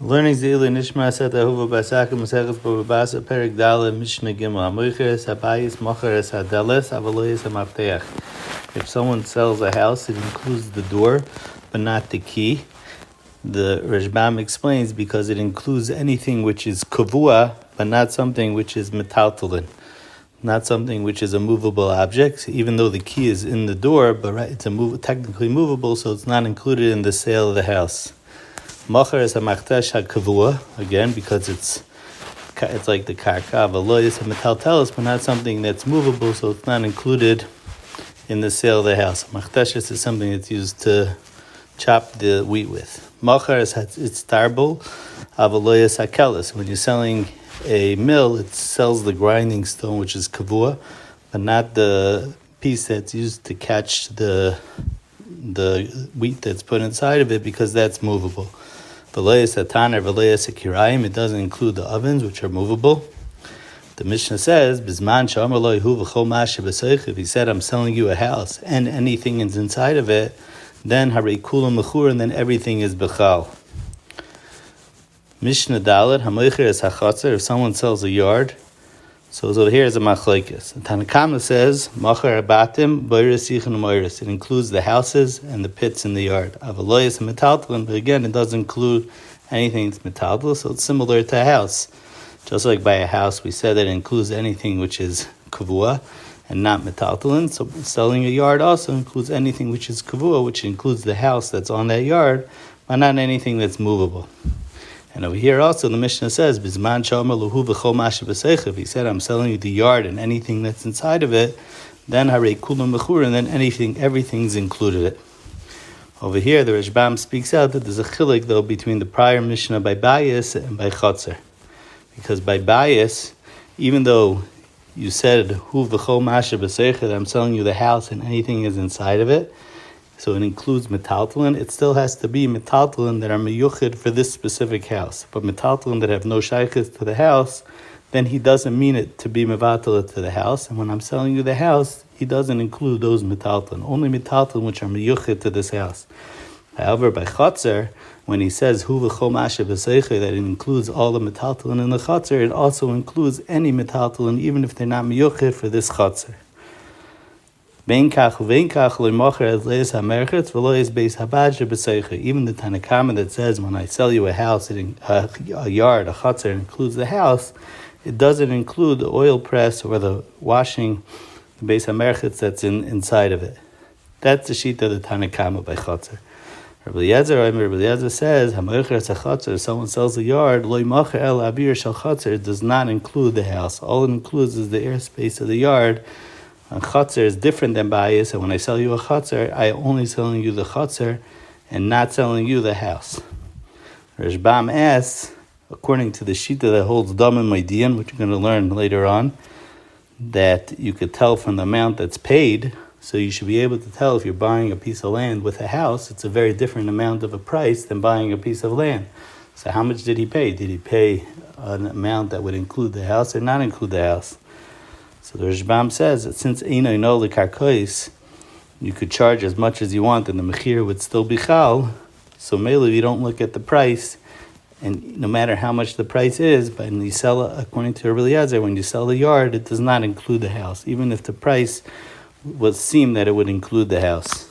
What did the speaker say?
Learning Zili Nishmas Etta Ahuva Basra Bava Basra Perik Dala Mishna Yomi Habayis Mocheres Hadeles Avaloyes Hamafteach. If someone sells a house, it includes the door, but not the key. The Rashbam explains because it includes anything which is kavua, but not something which is metaltalin, not something which is a movable object. Even though the key is in the door, but it's technically movable, so it's not included in the sale of the house. Mocher is a machtesh hakavua, again, because it's like the karka. V'lo is a metaltelis, but not something that's movable, so it's not included in the sale of the house. Machtesh is something that's used to chop the wheat with. Mocher is it's tarbol, avaloyas hakelis. When you're selling a mill, it sells the grinding stone, which is kavua, but not the piece that's used to catch the wheat that's put inside of it, because that's movable. V'loyas hatan or v'loyas hakirayim, it doesn't include the ovens, which are movable. The Mishnah says, "Bizman she'amar lo Yahu v'chol ma'aseh b'soich." If he said, "I'm selling you a house and anything is inside of it," then harei kulam mechur, and then everything is bechal. Mishnah Dalet hamoicher is hachatzer. If someone sells a yard, so here is a machlokes. Tanakama says, "Macher abatim boiris yichin u'moiris." It includes the houses and the pits in the yard. Avaloyis and metaltalin, but again, it doesn't include anything that's metaltal, so it's similar to a house. Just like by a house, we said that it includes anything which is kavua and not metaltalin. So selling a yard also includes anything which is kavua, which includes the house that's on that yard, but not anything that's movable. And over here also the Mishnah says, "Bizman she'amar lahu v'chol ma'aseh b'seicha." If he said, "I'm selling you the yard and anything that's inside of it," then harei kulam mechur, and then everything's included it. Over here, the Rashbam speaks out that there's a chilik though between the prior Mishnah by bias and by chotzer. Because by bias, even though you said, "Hu v'chol ma'aseh b'seicha," that I'm selling you the house and anything is inside of it, so it includes metaltalin, it still has to be metaltalin that are meyuchid for this specific house. But metaltalin that have no shaykhs to the house, then he doesn't mean it to be mevatal to the house. And when I'm selling you the house, he doesn't include those metaltalin, only metaltalin which are meyuchid to this house. However, by chotzer, when he says hu v'chol ma'aseh b'seicha, that it includes all the metaltalin in the chotzer, it also includes any metaltalin, even if they're not meyuchid for this chotzer. Even the Tanakama that says when I sell you a house, a yard, a chutzner, it includes the house, it doesn't include the oil press or the washing, the beis hamerchetz that's inside of it. That's the sheet of the Tanakama by chutzner. Rabbi Eliezer says, if someone sells a yard, it does not include the house. All it includes is the airspace of the yard. A chotzer is different than bayis, and when I sell you a chotzer, I am only selling you the chotzer and not selling you the house. Rashbam asks, according to the shita that holds dam and maidian, which you're going to learn later on, that you could tell from the amount that's paid, so you should be able to tell if you're buying a piece of land with a house, it's a very different amount of a price than buying a piece of land. So how much did he pay? Did he pay an amount that would include the house or not include the house? So the Rashbam says that since Eino no lekarkois, you could charge as much as you want and the mechir would still be chal, so mainly you don't look at the price, and no matter how much the price is, but when you sell, according to Rabbi Eliezer, when you sell the yard, it does not include the house, even if the price would seem that it would include the house.